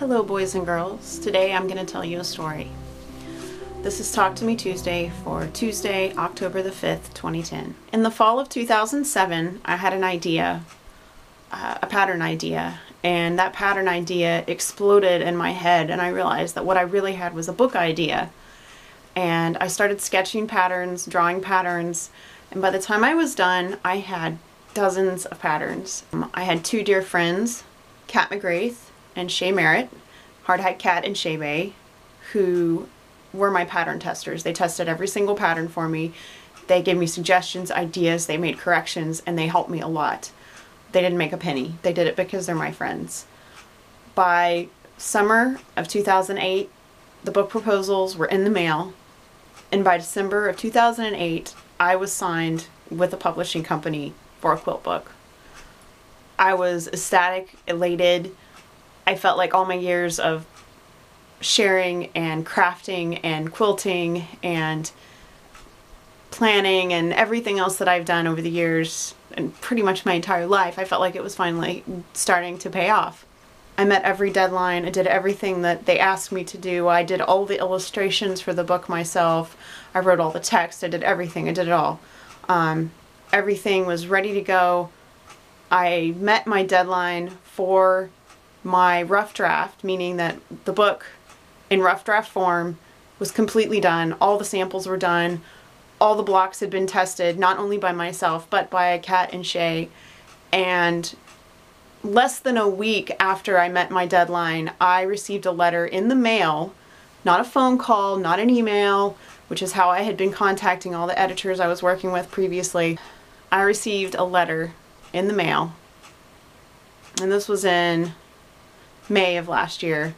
Hello boys and girls. Today I'm going to tell you a story. This is Talk to Me Tuesday for Tuesday, October the 5th, 2010. In the fall of 2007, I had an idea, a pattern idea, and that pattern idea exploded in my head, and I realized that what I really had was a book idea. And I started sketching patterns, drawing patterns, and by the time I was done, I had dozens of patterns. I had two dear friends, Kat McGrath and Shay Merritt, Hardhat Cat and Shay Bay, who were my pattern testers. They tested every single pattern for me. They gave me suggestions, ideas, they made corrections, and they helped me a lot. They didn't make a penny. They did it because they're my friends. By summer of 2008, the book proposals were in the mail, and by December of 2008, I was signed with a publishing company for a quilt book. I was ecstatic, elated. I felt like all my years of sharing and crafting and quilting and planning and everything else that I've done over the years and pretty much my entire life, I felt like it was finally starting to pay off. I met every deadline. I did everything that they asked me to do. I did all the illustrations for the book myself. I wrote all the text. I did everything. I did it all. Everything was ready to go. I met my deadline for my rough draft, meaning that the book in rough draft form was completely done. All the samples were done. All the blocks had been tested, not only by myself, but by Kat and Shay. And less than a week after I met my deadline, I received a letter in the mail, not a phone call, not an email, which is how I had been contacting all the editors I was working with previously. I received a letter in the mail, and this was in May of last year,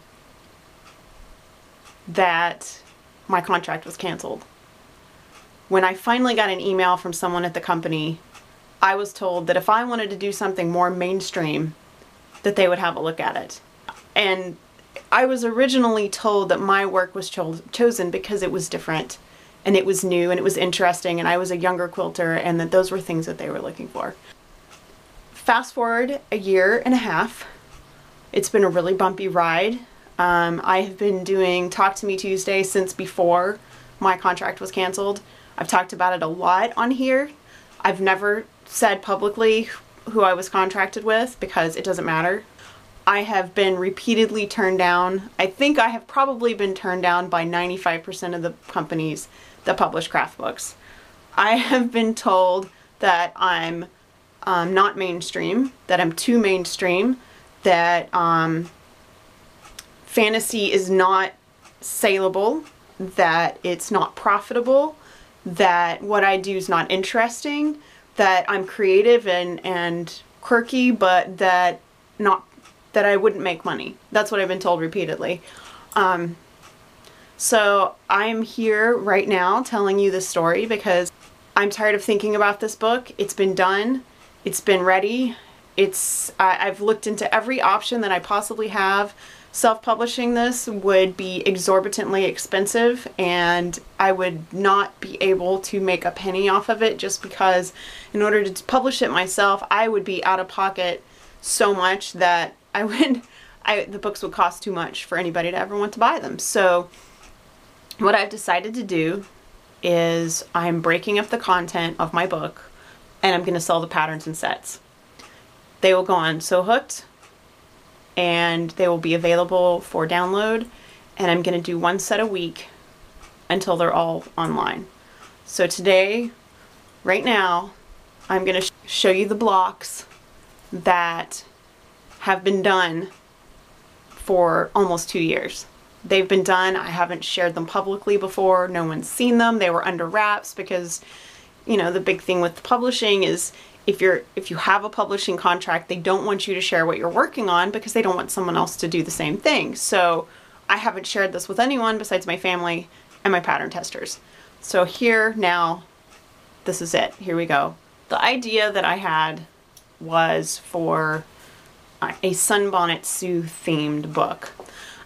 that my contract was canceled. When I finally got an email from someone at the company, I was told that if I wanted to do something more mainstream, that they would have a look at it. And I was originally told that my work was chosen because it was different and it was new and it was interesting and I was a younger quilter, and that those were things that they were looking for. Fast forward a year and a half. It's been a really bumpy ride. I have been doing Talk to Me Tuesday since before my contract was canceled. I've talked about it a lot on here. I've never said publicly who I was contracted with because it doesn't matter. I have been repeatedly turned down. I think I have probably been turned down by 95% of the companies that publish craft books. I have been told that I'm not mainstream, that I'm too mainstream, that fantasy is not saleable, that it's not profitable, that what I do is not interesting, that I'm creative and quirky, but that I wouldn't make money. That's what I've been told repeatedly. So I'm here right now telling you this story because I'm tired of thinking about this book. It's been done. It's been ready. I've looked into every option that I possibly have. Self-publishing this would be exorbitantly expensive, and I would not be able to make a penny off of it, just because in order to publish it myself, I would be out of pocket so much that the books would cost too much for anybody to ever want to buy them. So what I've decided to do is I'm breaking up the content of my book, and I'm going to sell the patterns in sets. They will go on So Hooked, and they will be available for download, and I'm going to do one set a week until they're all online. So today, right now, I'm going to show you the blocks that have been done for almost 2 years. They've been done. I haven't shared them publicly before. No one's seen them. They were under wraps because, you know, the big thing with publishing is if you have a publishing contract, they don't want you to share what you're working on because they don't want someone else to do the same thing. So I haven't shared this with anyone besides my family and my pattern testers. So here now, this is it. Here we go. The idea that I had was for a Sunbonnet Sue themed book.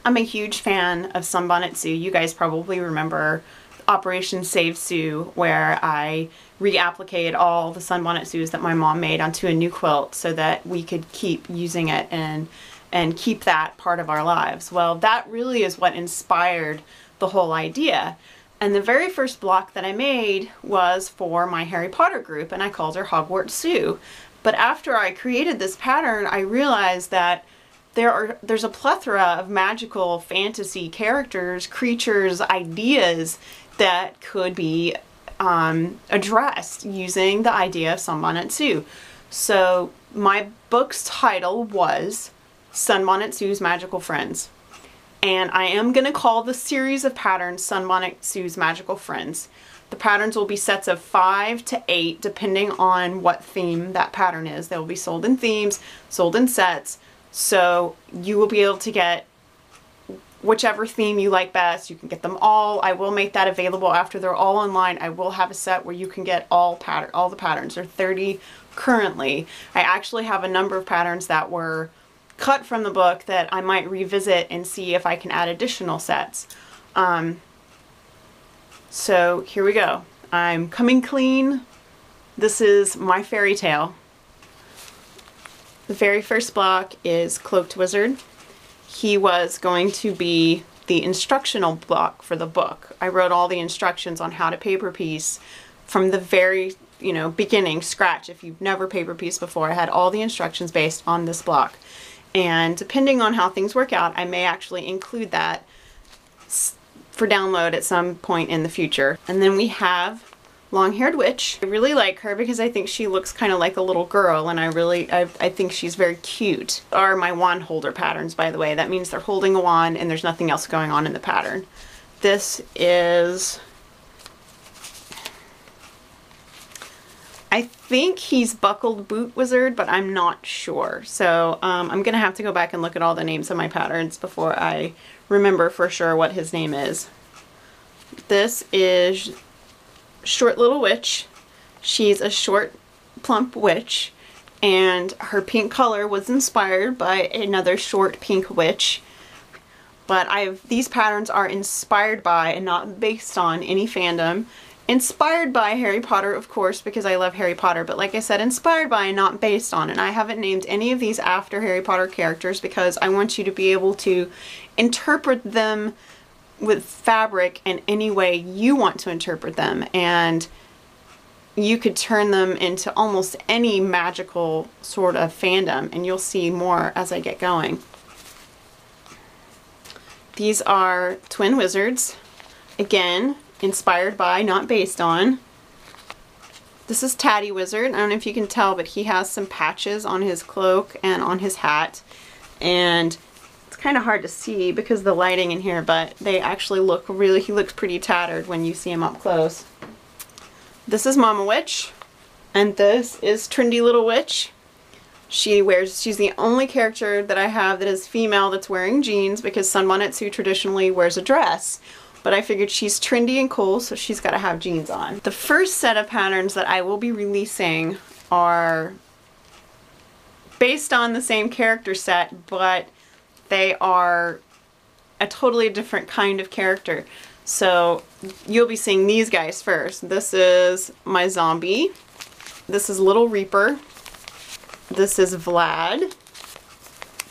I'm a huge fan of Sunbonnet Sue. You guys probably remember Operation Save Sue, where I reapplicated all the Sunbonnet Sues that my mom made onto a new quilt so that we could keep using it and and keep that part of our lives. Well, that really is what inspired the whole idea. And the very first block that I made was for my Harry Potter group, and I called her Hogwarts Sue. But after I created this pattern, I realized that there's a plethora of magical fantasy characters, creatures, ideas that could be addressed using the idea of Sunbonnet Sue. So my book's title was Sunbonnet Sue's Magical Friends. And I am going to call the series of patterns Sunbonnet Sue's Magical Friends. The patterns will be sets of 5 to 8 depending on what theme that pattern is. They will be sold in themes, sold in sets. So you will be able to get whichever theme you like best. You can get them all. I will make that available after they're all online. I will have a set where you can get all the patterns. There are 30 currently. I actually have a number of patterns that were cut from the book that I might revisit and see if I can add additional sets. So here we go. I'm coming clean. This is my Faerie Tale. The very first block is Cloaked Wizard. He was going to be the instructional block for the book. I wrote all the instructions on how to paper piece from the very, beginning, scratch. If you've never paper pieced before, I had all the instructions based on this block. And depending on how things work out, I may actually include that for download at some point in the future. And then we have Long-Haired Witch. I really like her because I think she looks kind of like a little girl, and I think she's very cute. Are my wand holder patterns, by the way. That means they're holding a wand and there's nothing else going on in the pattern. This is, I think he's Buckled Boot Wizard, but I'm not sure. So I'm gonna have to go back and look at all the names of my patterns before I remember for sure what his name is. This is Short Little Witch. She's a short, plump witch, and her pink color was inspired by another short pink witch. But these patterns are inspired by and not based on any fandom. Inspired by Harry Potter, of course, because I love Harry Potter, but like I said, inspired by and not based on. And I haven't named any of these after Harry Potter characters because I want you to be able to interpret them with fabric in any way you want to interpret them, and you could turn them into almost any magical sort of fandom, and you'll see more as I get going. These are twin wizards, again inspired by, not based on. This is Tatty Wizard. I don't know if you can tell, but he has some patches on his cloak and on his hat, and kind of hard to see because of the lighting in here, but they actually look he looks pretty tattered when you see him up close. This is Mama Witch, and this is Trendy Little Witch. She's the only character that I have that is female that's wearing jeans because Sunbonnet Sue traditionally wears a dress, but I figured she's trendy and cool, so she's got to have jeans on. The first set of patterns that I will be releasing are based on the same character set, but they are a totally different kind of character. So you'll be seeing these guys first. This is my zombie. This is Little Reaper. This is Vlad.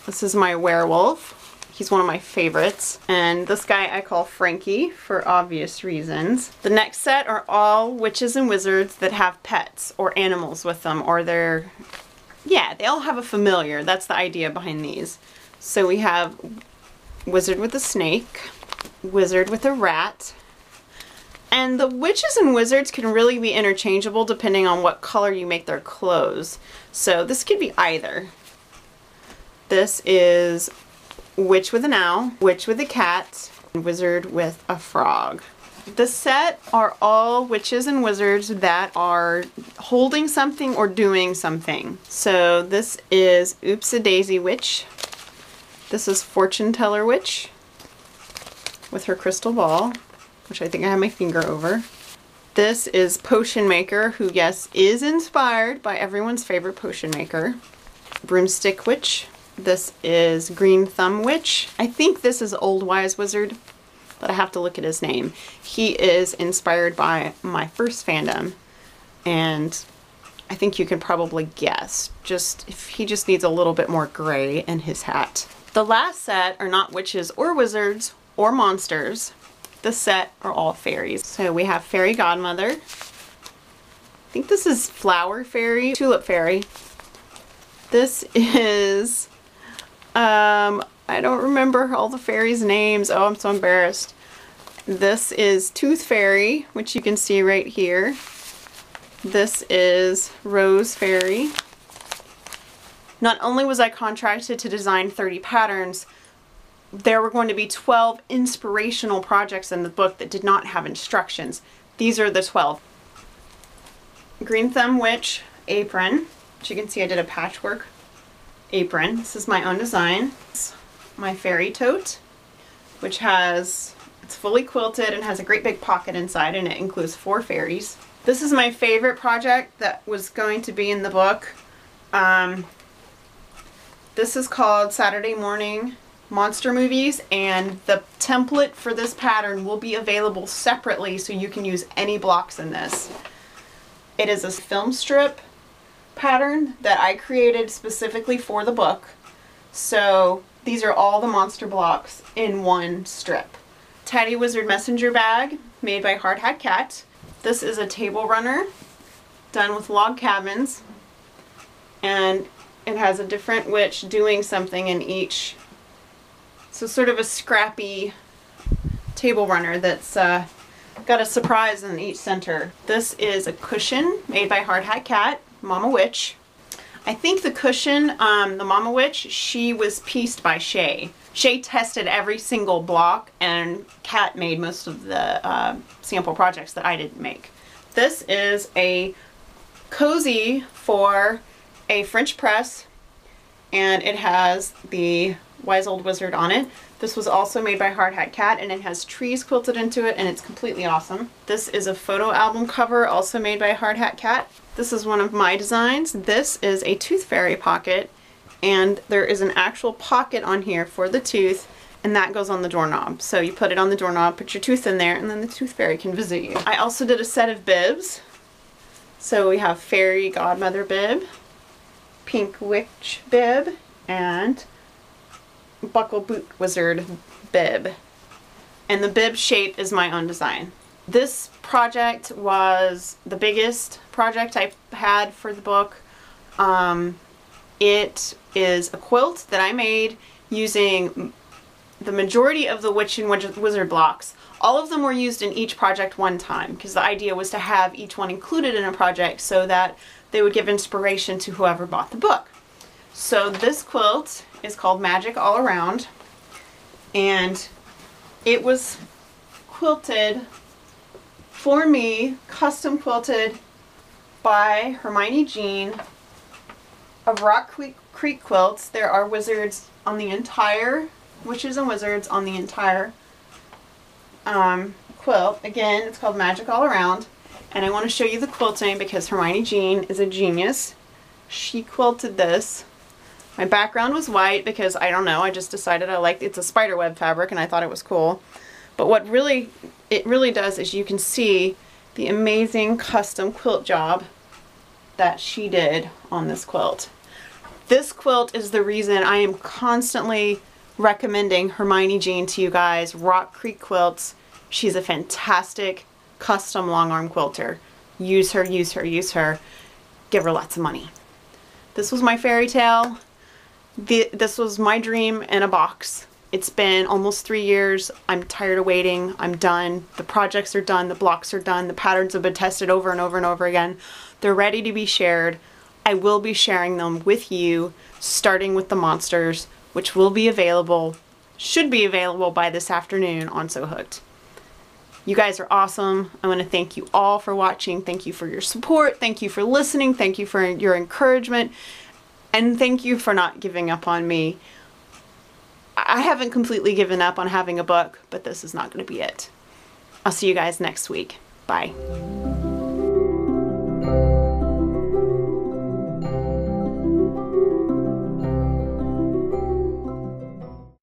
This is my werewolf. He's one of my favorites. And this guy I call Frankie for obvious reasons. The next set are all witches and wizards that have pets or animals with them, or they all have a familiar. That's the idea behind these. So we have wizard with a snake, wizard with a rat, and the witches and wizards can really be interchangeable depending on what color you make their clothes. So this could be either. This is witch with an owl, witch with a cat, and wizard with a frog. The set are all witches and wizards that are holding something or doing something. So this is Oops-a-Daisy Witch. This is Fortune Teller Witch with her crystal ball, which I think I have my finger over. This is Potion Maker, who, yes, is inspired by everyone's favorite potion maker. Broomstick Witch. This is Green Thumb Witch. I think this is Old Wise Wizard, but I have to look at his name. He is inspired by my first fandom, and I think you can probably guess. Just if he just needs a little bit more gray in his hat. The last set are not witches or wizards or monsters. This set are all fairies. So we have Fairy Godmother. I think this is Flower Fairy, Tulip Fairy. This is, I don't remember all the fairies' names. Oh, I'm so embarrassed. This is Tooth Fairy, which you can see right here. This is Rose Fairy. Not only was I contracted to design 30 patterns, there were going to be 12 inspirational projects in the book that did not have instructions. These are the 12. Green Thumb Witch apron. As you can see, I did a patchwork apron. This is my own design. My fairy tote, which has, it's fully quilted and has a great big pocket inside, and it includes 4 fairies. This is my favorite project that was going to be in the book. This is called Saturday Morning Monster Movies, and the template for this pattern will be available separately, so you can use any blocks in this. It is a film strip pattern that I created specifically for the book. So these are all the monster blocks in one strip. Teddy Wizard Messenger Bag made by Hard Hat Cat. This is a table runner done with log cabins, and it has a different witch doing something in each. So sort of a scrappy table runner that's got a surprise in each center. This is a cushion made by Hard Hat Cat, Mama Witch. I think the cushion, the Mama Witch, she was pieced by Shay. Shay tested every single block, and Cat made most of the sample projects that I didn't make. This is a cozy for a French press, and it has the Wise Old Wizard on it. This was also made by Hard Hat Cat, and it has trees quilted into it, and it's completely awesome. This is a photo album cover, also made by Hard Hat Cat. This is one of my designs. This is a Tooth Fairy pocket, and there is an actual pocket on here for the tooth, and that goes on the doorknob. So you put it on the doorknob, put your tooth in there, and then the Tooth Fairy can visit you. I also did a set of bibs. So we have Fairy Godmother bib, Pink Witch bib, and Buckle Boot Wizard bib. And the bib shape is my own design. This project was the biggest project I've had for the book. It is a quilt that I made using the majority of the Witch and Wizard blocks. All of them were used in each project one time, because the idea was to have each one included in a project so that they would give inspiration to whoever bought the book. So this quilt is called Magic All Around, and it was quilted for me, custom quilted by Hermione Jean of Rock Creek Quilts. There are wizards on the entire, witches and wizards on the entire quilt. Again, it's called Magic All Around, and I want to show you the quilting because Hermione Jean is a genius. She quilted this. My background was white because, I don't know, I just decided I liked, it's a spiderweb fabric and I thought it was cool. But what it really does is you can see the amazing custom quilt job that she did on this quilt. This quilt is the reason I am constantly recommending Hermione Jean to you guys. Rock Creek Quilts. She's a fantastic custom long arm quilter. Use her, use her, use her. Give her lots of money. This was my fairy tale. This was my dream in a box. It's been almost 3 years. I'm tired of waiting. I'm done. The projects are done. The blocks are done. The patterns have been tested over and over and over again. They're ready to be shared. I will be sharing them with you, starting with the monsters, which will be available, should be available by this afternoon on So Hooked. You guys are awesome. I want to thank you all for watching. Thank you for your support. Thank you for listening. Thank you for your encouragement. And thank you for not giving up on me. I haven't completely given up on having a book, but this is not going to be it. I'll see you guys next week. Bye.